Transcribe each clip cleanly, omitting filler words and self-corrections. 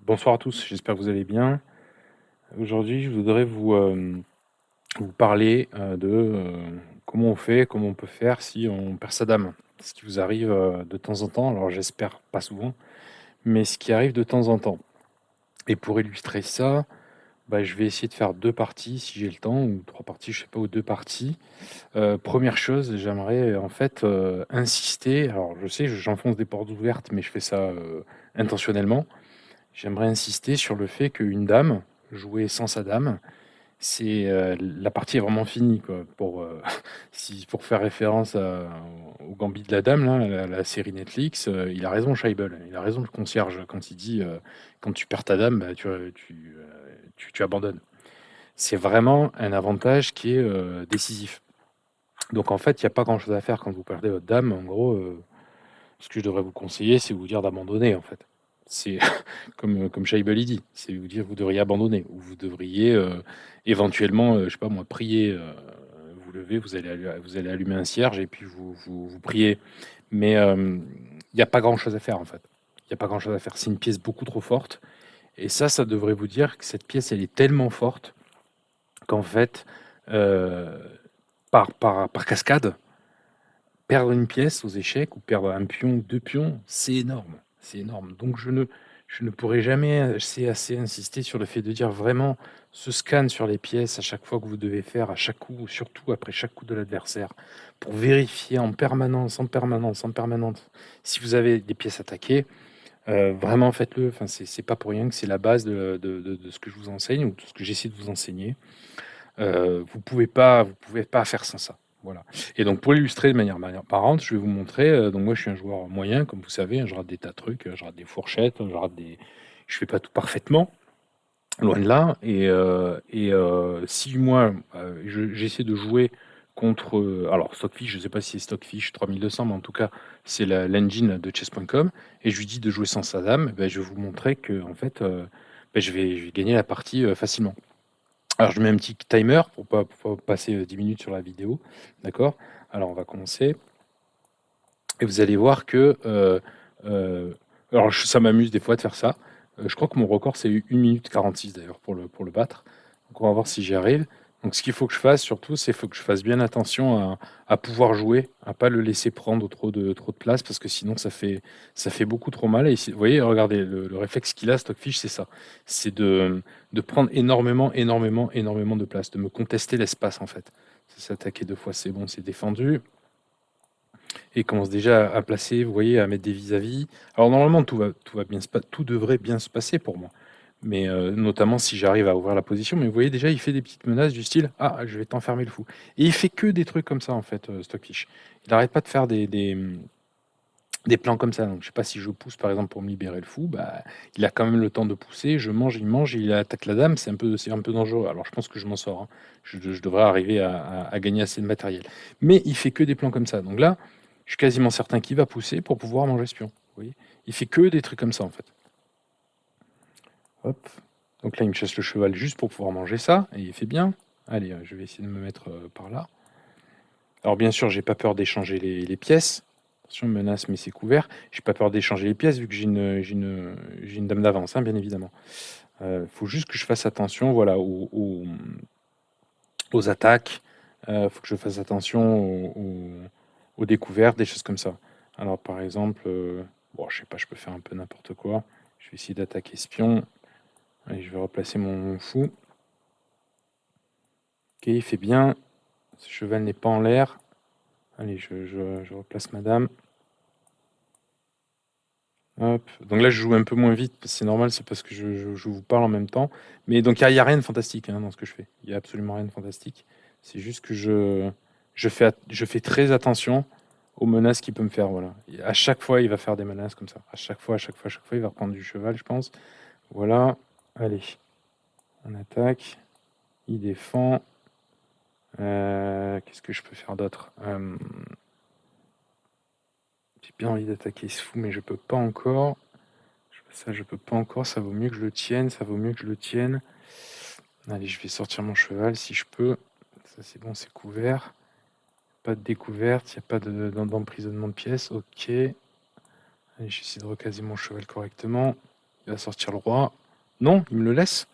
Bonsoir à tous, j'espère que vous allez bien. Aujourd'hui, je voudrais vous parler comment on fait, comment on peut faire si on perd sa dame. Ce qui vous arrive de temps en temps, alors j'espère pas souvent, mais ce qui arrive de temps en temps. Et pour illustrer ça, bah, je vais essayer de faire deux parties si j'ai le temps, ou trois parties, je sais pas, ou deux parties. Première chose, j'aimerais en fait insister, alors je sais, j'enfonce des portes ouvertes, mais je fais ça intentionnellement. J'aimerais insister sur le fait qu'une dame, jouer sans sa dame, la partie est vraiment finie, quoi. Pour faire référence au Gambit de la dame, là, la série Netflix, il a raison Scheibel, il a raison le concierge quand il dit, «Quand tu perds ta dame, bah, tu abandonnes». C'est vraiment un avantage qui est, décisif. Donc en fait, il y a pas grand chose à faire quand vous perdez votre dame. En gros, ce que je devrais vous conseiller, c'est vous dire d'abandonner, en fait. C'est comme Shaibali il dit, c'est vous dire: «Vous devriez abandonner» ou vous devriez, éventuellement, je sais pas moi, prier, vous levez, vous allez allumer un cierge et puis vous priez. Mais, il y a pas grand chose à faire, en fait. Il y a pas grand chose à faire. C'est une pièce beaucoup trop forte et ça devrait vous dire que cette pièce, elle est tellement forte qu'en fait, heu, par cascade, perdre une pièce aux échecs ou perdre un pion ou 2 pions, c'est énorme, c'est énorme. Donc je ne pourrai jamais assez insister sur le fait de dire vraiment ce scan sur les pièces à chaque fois que vous devez faire, à chaque coup, surtout après chaque coup de l'adversaire, pour vérifier en permanence, en permanence, en permanence, si vous avez des pièces attaquées, vraiment faites-le. Enfin, c'est pas pour rien que c'est la base de ce que je vous enseigne ou de ce que j'essaie de vous enseigner. Vous pouvez pas faire sans ça. Voilà. Et donc pour l'illustrer de manière parente, je vais vous montrer, donc moi je suis un joueur moyen comme vous savez, hein, je rate des tas de trucs, je rate des fourchettes, je fais pas tout parfaitement, loin de là si moi, j'essaie de jouer contre, alors Stockfish, je sais pas si c'est Stockfish 3200, mais en tout cas, c'est la l'engine de chess.com et je lui dis de jouer sans sa dame, beh, je vais vous montrer qu'en fait, je vais gagner la partie, facilement. Alors je mets un petit timer pour pas passer, 10 minutes sur la vidéo, d'accord? Alors on va commencer et vous allez voir que, alors ça m'amuse des fois de faire ça. Je crois que mon record c'est 1 minute 46 d'ailleurs pour le battre. Donc on va voir si j'y arrive. Donc ce qu'il faut que je fasse surtout, c'est faut que je fasse bien attention à pouvoir jouer, à pas le laisser prendre trop de place parce que sinon ça fait beaucoup trop mal et ici vous voyez, regardez le réflexe qu'il a Stockfish, c'est ça. C'est de prendre énormément, énormément, énormément de place, de me contester l'espace en fait. C'est s'attaquer 2 fois, c'est bon, c'est défendu et il commence déjà à placer, vous voyez, à mettre des vis-à-vis. Alors normalement, tout devrait bien se passer pour moi. Mais notamment si j'arrive à ouvrir la position. Mais vous voyez déjà, il fait des petites menaces du style: «Ah, je vais t'enfermer le fou» et il fait que des trucs comme ça en fait, Stockfish. Il n'arrête pas de faire des plans comme ça. Donc je sais pas si je pousse par exemple pour me libérer le fou, bah, il a quand même le temps de pousser. Je mange, il attaque la dame, c'est un peu dangereux. Alors je pense que je m'en sors, hein. Je devrais arriver à gagner assez de matériel. Mais il fait que des plans comme ça. Donc là, je suis quasiment certain qu'il va pousser pour pouvoir manger ce pion. Vous voyez? Il fait que des trucs comme ça en fait. Hop. Donc là, il me chasse le cheval juste pour pouvoir manger ça, et il fait bien. Allez, je vais essayer de me mettre par là. Alors bien sûr, j'ai pas peur d'échanger les pièces. Attention, menace, mais c'est couvert. J'ai pas peur d'échanger les pièces vu que j'ai une dame d'avance, hein, bien évidemment. Faut juste que je fasse attention, voilà, aux attaques. Faut que je fasse attention aux découvertes, des choses comme ça. Alors par exemple, bon, je sais pas, je peux faire un peu n'importe quoi. Je vais essayer d'attaquer ce pion. Allez, je vais replacer mon fou. OK, il fait bien. Ce cheval n'est pas en l'air. Allez, je replace ma dame. Hop. Donc là, je joue un peu moins vite, c'est normal, c'est parce que je vous parle en même temps. Mais donc il y a rien de fantastique, hein, dans ce que je fais. Il y a absolument rien de fantastique. C'est juste que je fais très attention aux menaces qu'il peut me faire, voilà. Et à chaque fois, il va faire des menaces comme ça. À chaque fois, à chaque fois, à chaque fois, il va reprendre du cheval, je pense. Voilà. Allez, on attaque. Il défend. Qu'est-ce que je peux faire d'autre? J'ai bien envie d'attaquer ce fou, mais je peux pas encore. Ça, je peux pas encore. Ça vaut mieux que je le tienne. Ça vaut mieux que je le tienne. Allez, je vais sortir mon cheval si je peux. Ça, c'est bon, c'est couvert. Pas de découverte. Il n'y a pas d'emprisonnement de pièces. Ok. Allez, j'essaie de recaser mon cheval correctement. Il va sortir le roi. Non, il me le laisse.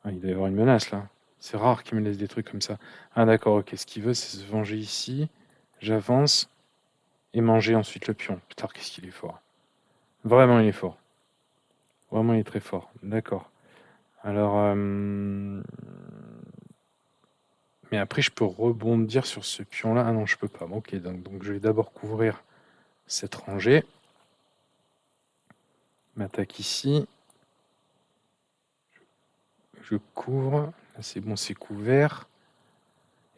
Ah, il doit y avoir une menace là. C'est rare qu'il me laisse des trucs comme ça. Ah d'accord, ok. Ce qu'il veut, c'est se venger ici. J'avance et manger ensuite le pion. Putain, qu'est-ce qu'il est fort. Vraiment, il est fort. Vraiment, il est très fort. D'accord. Alors, mais après, je peux rebondir sur ce pion-là. Ah non, je peux pas. Bon, ok, donc je vais d'abord couvrir cette rangée. M'attaque ici. Je couvre. Là, c'est bon, c'est couvert.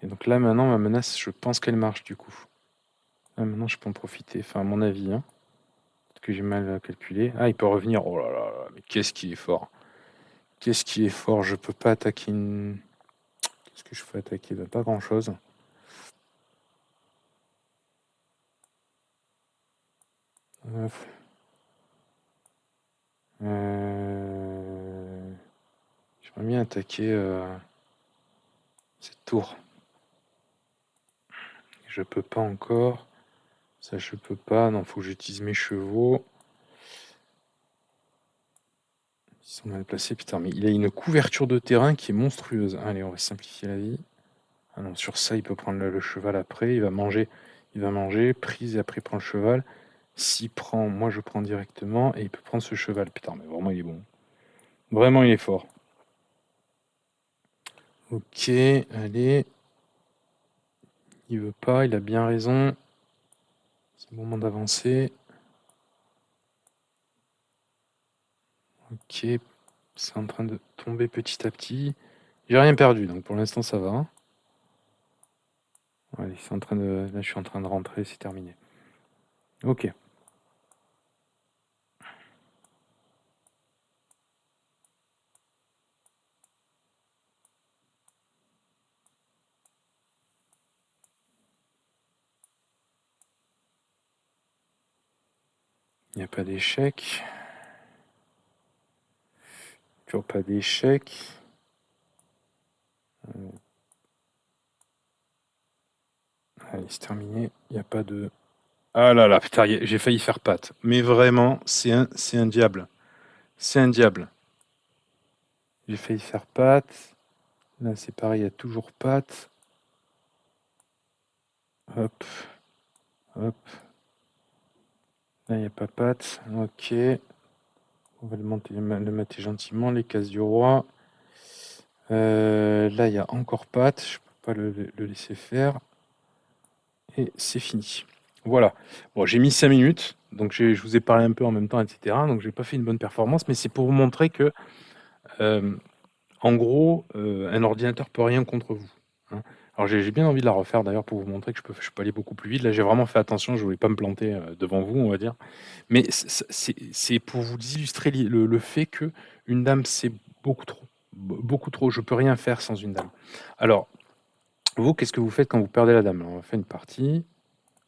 Et donc là, maintenant, ma menace, je pense qu'elle marche du coup. Ah, maintenant, je peux en profiter. Enfin, à mon avis, hein. Peut-être que j'ai mal calculé. Ah, il peut revenir. Oh là là là, mais qu'est-ce qu'il est fort. Qu'est-ce qu'il est fort. Je peux pas attaquer une... Qu'est-ce que je peux attaquer? Pas grand-chose. J'aimerais bien attaquer cette tour. Je peux pas encore. Ça, je peux pas. Non, faut que j'utilise mes chevaux. Ils sont mal placés. Putain, mais il a une couverture de terrain qui est monstrueuse. Allez, on va simplifier la vie. Ah non, sur ça, il peut prendre le cheval après. Il va manger. Prise et après il prend le cheval. S'il prend, moi je prends directement et il peut prendre ce cheval. Putain, mais vraiment, il est bon. Vraiment, il est fort. Ok, allez. Il veut pas, il a bien raison. C'est le moment d'avancer. Ok, c'est en train de tomber petit à petit. J'ai rien perdu, donc pour l'instant ça va. Allez, c'est en train de... Là, je suis en train de rentrer, c'est terminé. Ok. Il n'y a pas d'échec. Toujours pas d'échec. Allez, c'est terminé. Il n'y a pas de... Ah là là, putain, j'ai failli faire patte. Mais vraiment, c'est un diable. C'est un diable. J'ai failli faire patte. Là, c'est pareil, il y a toujours patte. Hop, hop. Là, il n'y a pas patte. Ok. On va le mater gentiment, les cases du roi. Là, il y a encore patte. Je peux pas le laisser faire. Et c'est fini. Voilà. Bon, j'ai mis 5 minutes. Donc, je vous ai parlé un peu en même temps, etc. Donc, j'ai pas fait une bonne performance. Mais c'est pour vous montrer que, en gros, un ordinateur peut rien contre vous. Hein. Alors, j'ai bien envie de la refaire d'ailleurs pour vous montrer que je peux aller beaucoup plus vite. Là, j'ai vraiment fait attention. Je voulais pas me planter devant vous, on va dire. Mais c'est pour vous illustrer le fait que une dame, c'est beaucoup trop. Beaucoup trop. Je peux rien faire sans une dame. Alors, vous, qu'est-ce que vous faites quand vous perdez la dame? Alors, on va faire une partie.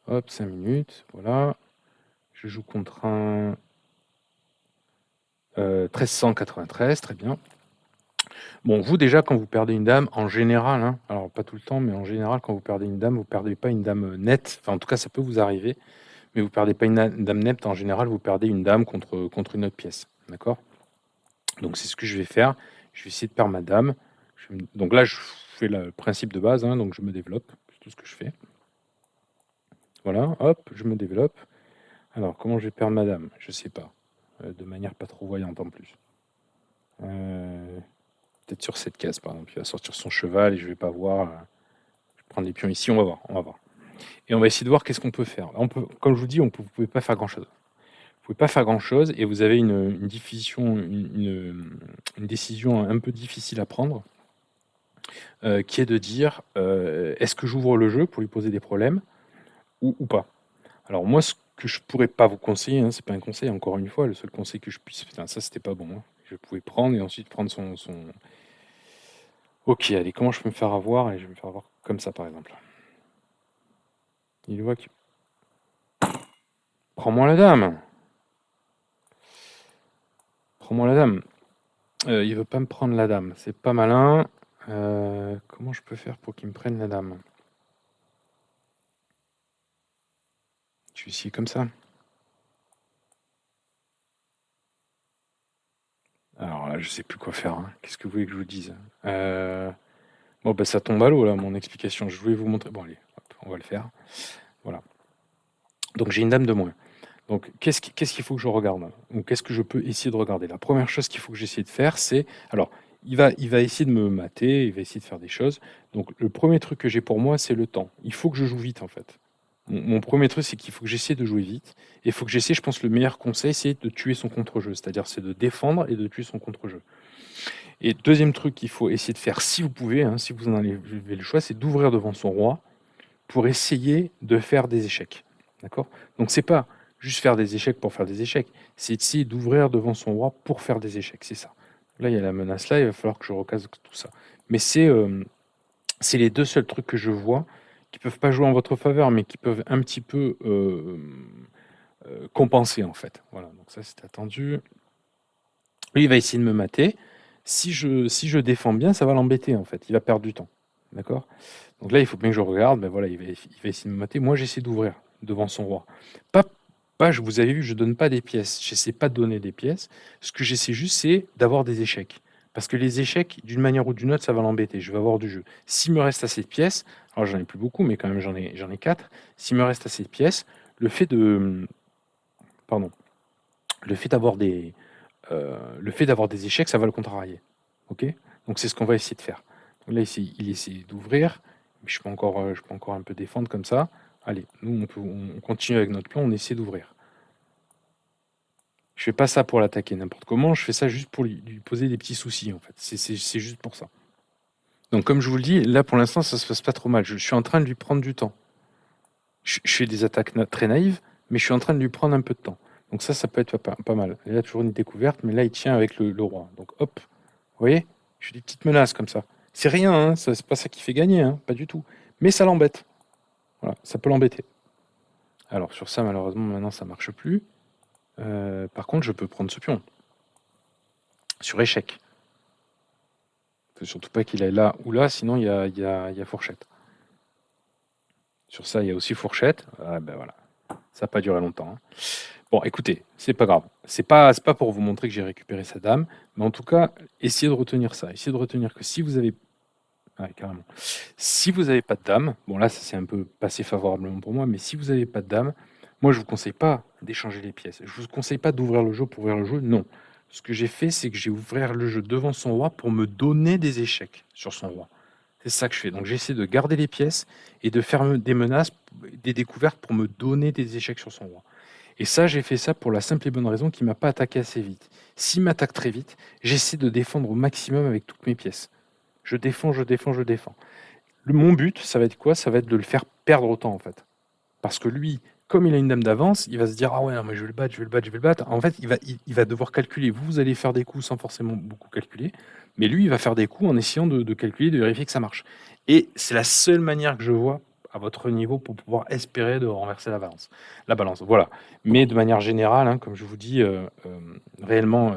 Hop, 5 minutes. Voilà. Je joue contre un 1393. Très bien. Bon, vous, déjà, quand vous perdez une dame, en général, hein, alors pas tout le temps, mais en général, quand vous perdez une dame, vous perdez pas une dame nette. Enfin, en tout cas, ça peut vous arriver. Mais vous perdez pas une dame nette. En général, vous perdez une dame contre une autre pièce. D'accord? Donc c'est ce que je vais faire. Je vais essayer de perdre ma dame. Donc là, je fais le principe de base, hein, donc je me développe. C'est tout ce que je fais. Voilà, hop, je me développe. Alors, comment je vais perdre ma dame? Je sais pas. De manière pas trop voyante en plus. Peut-être sur cette case, par exemple. Il va sortir son cheval et je vais pas voir. Je vais prendre les pions ici, on va voir. On va voir. Et on va essayer de voir qu'est-ce qu'on peut faire. On peut, comme je vous dis, vous ne pouvez pas faire grand-chose. Vous pouvez pas faire grand-chose et vous avez une décision un peu difficile à prendre. Qui est de dire est-ce que j'ouvre le jeu pour lui poser des problèmes ou pas. Alors moi, ce que je pourrais pas vous conseiller, hein, c'est pas un conseil, encore une fois, le seul conseil que je puisse... Putain, ça c'était pas bon. Hein. Je pouvais prendre et ensuite prendre son... Ok, allez, comment je peux me faire avoir? Allez, je vais me faire avoir comme ça, par exemple. Il voit que... Prends-moi la dame. Prends-moi la dame. Il veut pas me prendre la dame. C'est pas malin. Comment je peux faire pour qu'il me prenne la dame? Je vais essayer comme ça. je sais plus quoi faire, hein. Qu'est-ce que vous voulez que je vous dise? Heu, bon, bah, ça tombe à l'eau là, mon explication. Je voulais vous montrer bon allez, hop, on va le faire. Voilà. Donc j'ai une dame de moins. Donc qu'est-ce qu'il faut que je regarde? Ou qu'est-ce que je peux essayer de regarder? La première chose qu'il faut que j'essaie de faire, c'est alors il va essayer de me mater, il va essayer de faire des choses. Donc le premier truc que j'ai pour moi, c'est le temps. Il faut que je joue vite, en fait. Mon 1er truc, c'est qu'il faut que j'essaie de jouer vite et il faut que j'essaie, je pense le meilleur conseil, c'est de tuer son contre-jeu. C'est-à-dire, c'est de défendre et de tuer son contre-jeu. Et deuxième truc qu'il faut essayer de faire si vous pouvez, hein, si vous en avez le choix, c'est d'ouvrir devant son roi pour essayer de faire des échecs. D'accord? Donc c'est pas juste faire des échecs pour faire des échecs, c'est essayer d'ouvrir devant son roi pour faire des échecs, c'est ça. Là, il y a la menace là, il va falloir que je recase tout ça. Mais c'est les 2 seuls trucs que je vois qui peuvent pas jouer en votre faveur, mais qui peuvent un petit peu, compenser, en fait. Voilà, donc ça, c'est attendu. Lui, il va essayer de me mater. Si je défends bien, ça va l'embêter, en fait. Il va perdre du temps. D'accord? Donc là, il faut bien que je regarde, ben voilà, il va essayer de me mater. Moi, j'essaie d'ouvrir devant son roi. Pas, vous avez vu, je donne pas des pièces. J'essaie pas de donner des pièces. Ce que j'essaie juste, c'est d'avoir des échecs. Parce que les échecs, d'une manière ou d'une autre, ça va l'embêter. Je vais avoir du jeu. S'il me reste assez de pièces, alors j'en ai plus beaucoup, mais quand même j'en ai 4. S'il me reste assez de pièces, le fait de, pardon, le fait d'avoir des échecs, ça va le contrarier. Ok? Donc c'est ce qu'on va essayer de faire. Donc là, il essaie d'ouvrir, mais je peux encore un peu défendre comme ça. Allez, nous, on continue avec notre plan, on essaie d'ouvrir. Je fais pas ça pour l'attaquer n'importe comment, je fais ça juste pour lui poser des petits soucis, en fait. C'est juste pour ça. Donc comme je vous le dis, là, pour l'instant, ça se passe pas trop mal. Je suis en train de lui prendre du temps. Je fais des attaques très naïves, mais je suis en train de lui prendre un peu de temps. Donc ça peut être pas mal. Il a toujours une découverte, mais là, il tient avec le roi. Donc hop, vous voyez? Je fais des petites menaces comme ça. C'est rien, hein, c'est pas ça qui fait gagner, hein, pas du tout. Mais ça l'embête. Voilà, ça peut l'embêter. Alors sur ça, malheureusement, maintenant, ça marche plus. Par contre, je peux prendre ce pion. Sur échec. Faut surtout pas qu'il aille là ou là, sinon il y a fourchette. Sur ça, il y a aussi fourchette. Ah ben voilà. Ça n'a pas duré longtemps, hein. Bon, écoutez, c'est pas grave. C'est pas pour vous montrer que j'ai récupéré sa dame, mais en tout cas, essayez de retenir ça. Essayez de retenir que si vous avez ouais, carrément. Si vous avez pas de dame, bon là, ça s'est un peu passé favorablement pour moi, mais si vous avez pas de dame, moi je vous conseille pas d'échanger les pièces. Je vous conseille pas d'ouvrir le jeu pour ouvrir le jeu, non. Ce que j'ai fait, c'est que j'ai ouvert le jeu devant son roi pour me donner des échecs sur son roi. C'est ça que je fais. Donc j'essaie de garder les pièces et de faire des menaces, des découvertes pour me donner des échecs sur son roi. Et ça, j'ai fait ça pour la simple et bonne raison qu'il m'a pas attaqué assez vite. S'il m'attaque très vite, j'essaie de défendre au maximum avec toutes mes pièces. Je défends, je défends, je défends. Mon but, ça va être quoi? Ça va être de le faire perdre autant, en fait. Parce que lui, comme il a une dame d'avance, il va se dire: «Ah ouais, non, mais je vais le battre, je vais le battre, je vais le battre». En fait, il va devoir calculer. Vous allez faire des coups sans forcément beaucoup calculer, mais lui, il va faire des coups en essayant de calculer, de vérifier que ça marche. Et c'est la seule manière que je vois, à votre niveau, pour pouvoir espérer de renverser la balance, voilà. Mais de manière générale, hein, comme je vous dis, réellement,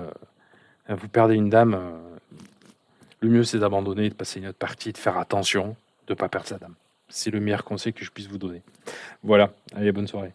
vous perdez une dame, le mieux, c'est d'abandonner, de passer une autre partie, de faire attention, de ne pas perdre sa dame. C'est le meilleur conseil que je puisse vous donner. Voilà, allez, bonne soirée.